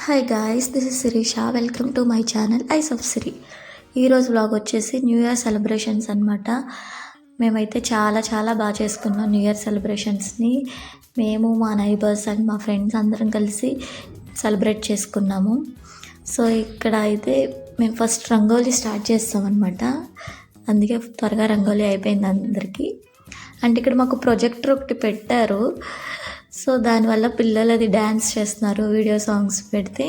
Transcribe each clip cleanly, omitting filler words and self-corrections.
Hi guys, this is Sirisha. Welcome to my channel eyes of Siri. ఈరోజు vlog వచ్చేసి new year celebrations అనమాట. మేమైతే చాలా చాలా బాగా చేసుకున్నాం న్యూ ఇయర్ సెలబ్రేషన్స్ని. మేము, మా నైబర్స్ అండ్ మా ఫ్రెండ్స్ అందరం కలిసి సెలబ్రేట్ చేసుకున్నాము. సో ఇక్కడ అయితే మేము ఫస్ట్ రంగోలీ స్టార్ట్ చేస్తామన్నమాట. అందుకే త్వరగా రంగోలీ అయిపోయింది అందరికీ. అంటే ఇక్కడ మాకు ప్రొజెక్టర్ ఒకటి పెట్టారు. సో దానివల్ల పిల్లలు అది డ్యాన్స్ చేస్తున్నారు వీడియో సాంగ్స్ పెడితే.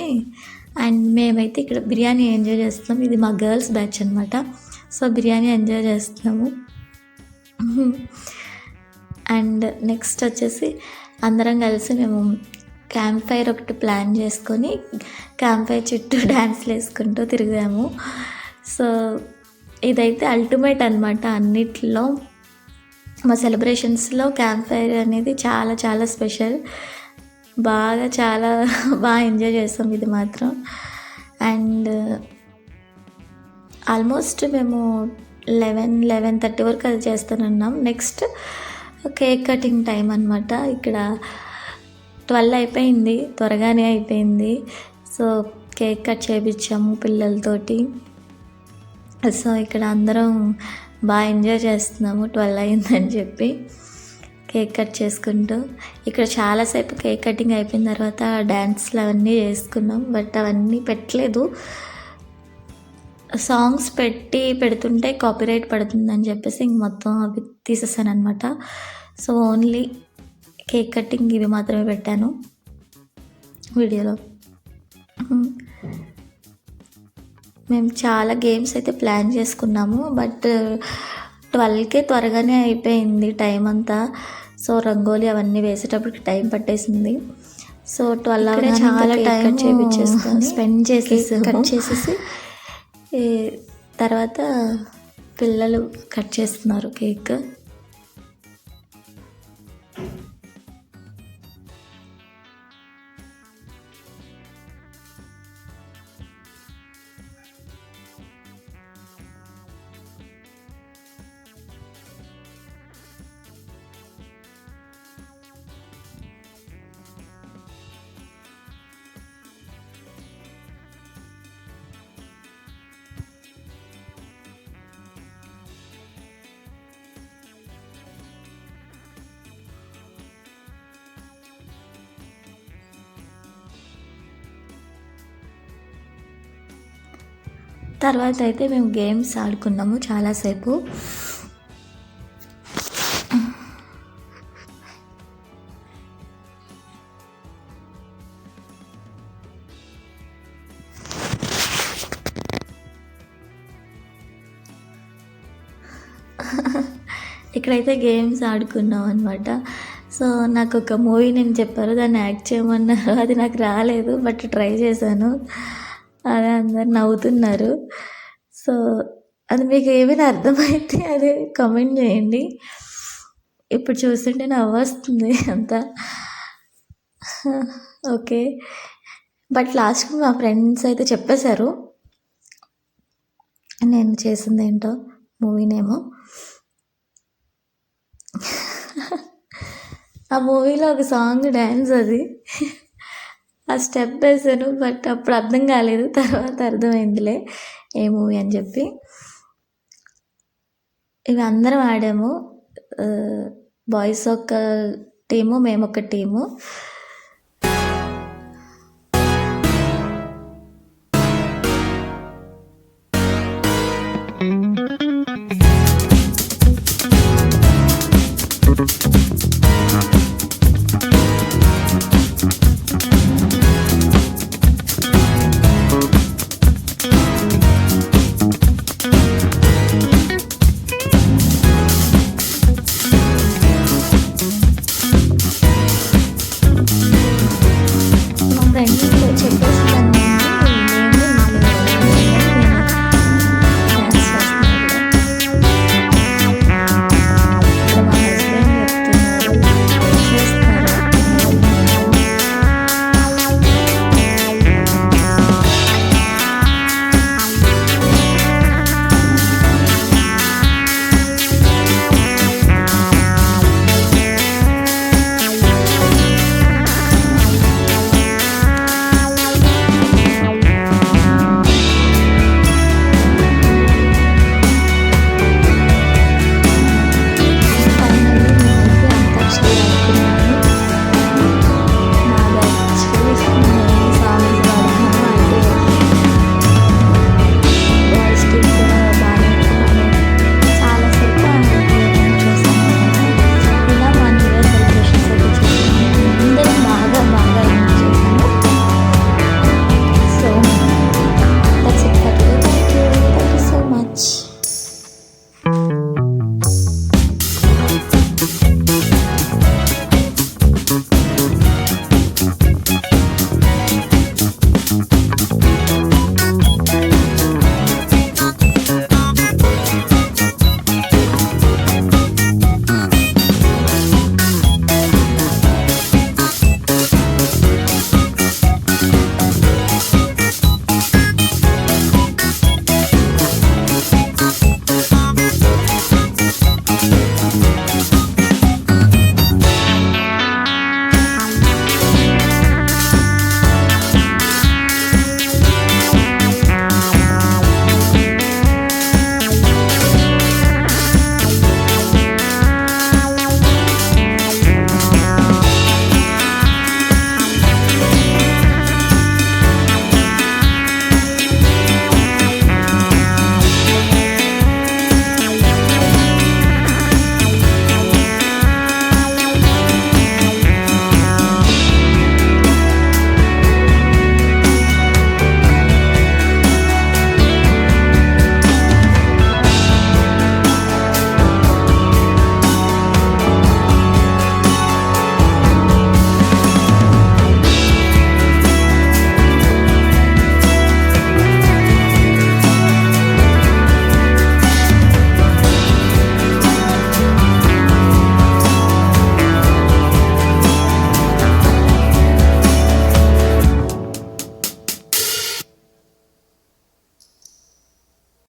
అండ్ మేమైతే ఇక్కడ బిర్యానీ ఎంజాయ్ చేస్తున్నాం. ఇది మా గర్ల్స్ బ్యాచ్ అనమాట. సో బిర్యానీ ఎంజాయ్ చేస్తున్నాము. అండ్ నెక్స్ట్ వచ్చేసి అందరం కలిసి మేము క్యాంప్ ఫైర్ ఒకటి ప్లాన్ చేసుకొని క్యాంప్ ఫైర్ చుట్టూ డ్యాన్స్లు వేసుకుంటూ తిరిగాము. సో ఇదైతే అల్టిమేట్ అనమాట. అన్నిట్లో మా సెలబ్రేషన్స్లో క్యాంప్ ఫైర్ అనేది చాలా చాలా స్పెషల్. చాలా బాగా ఎంజాయ్ చేస్తాం ఇది మాత్రం. అండ్ ఆల్మోస్ట్ మేము 11:30 వరకు అది చేస్తానున్నాం. నెక్స్ట్ కేక్ కటింగ్ టైం అనమాట. ఇక్కడ 12 అయిపోయింది, త్వరగానే అయిపోయింది. సో కేక్ కట్ చేయించాము పిల్లలతోటి. సో ఇక్కడ అందరం బాగా ఎంజాయ్ చేస్తున్నాము 12 అయిందని చెప్పి కేక్ కట్ చేసుకుంటూ. ఇక్కడ చాలాసేపు కేక్ కటింగ్ అయిపోయిన తర్వాత డ్యాన్స్లు అవన్నీ చేసుకున్నాం. బట్ అవన్నీ పెట్టలేదు. సాంగ్స్ పెడుతుంటే కాపీరైట్ పడుతుందని చెప్పేసి ఇంక మొత్తం అవి తీసేసాను అనమాట. సో ఓన్లీ కేక్ కటింగ్ ఇవి మాత్రమే పెట్టాను వీడియోలో. మేము చాలా గేమ్స్ అయితే ప్లాన్ చేసుకున్నాము. బట్ 12కే త్వరగానే అయిపోయింది టైం అంతా. సో రంగోలీ అవన్నీ వేసేటప్పటికి టైం పట్టేసింది. సో 12 చాలా టైం కట్ చేయించేసుకొని స్పెండ్ చేసేసి కట్ చేసేసి తర్వాత పిల్లలు కట్ చేస్తున్నారు కేక్. తర్వాత అయితే మేము గేమ్స్ ఆడుకున్నాము చాలాసేపు. ఇక్కడైతే గేమ్స్ ఆడుకున్నాం అనమాట. సో నాకు ఒక మూవీ నేను చెప్పారు, దాన్ని యాక్ట్ చేయమన్నారు. అది నాకు రాలేదు, బట్ ట్రై చేశాను. అదే అందరు నవ్వుతున్నారు. సో అది మీకు ఏమైనా అర్థమైతే అదే కామెంట్ చేయండి. ఇప్పుడు చూస్తుంటే నవ్వు వస్తుంది అంతా. ఓకే, బట్ లాస్ట్కి మా ఫ్రెండ్స్ అయితే చెప్పేశారు నేను చేసింది ఏంటో, మూవీనేమో. ఆ మూవీలో ఒక సాంగ్ డ్యాన్స్ అది, ఆ స్టెప్ వేసాను. బట్ అప్పుడు అర్థం కాలేదు, తర్వాత అర్థమైందిలే ఏ మూవీ అని చెప్పి. ఇవి అందరం ఆడాము. బాయ్స్ ఒక టీము, మేము ఒక టీము. ఫ్రెండ్స్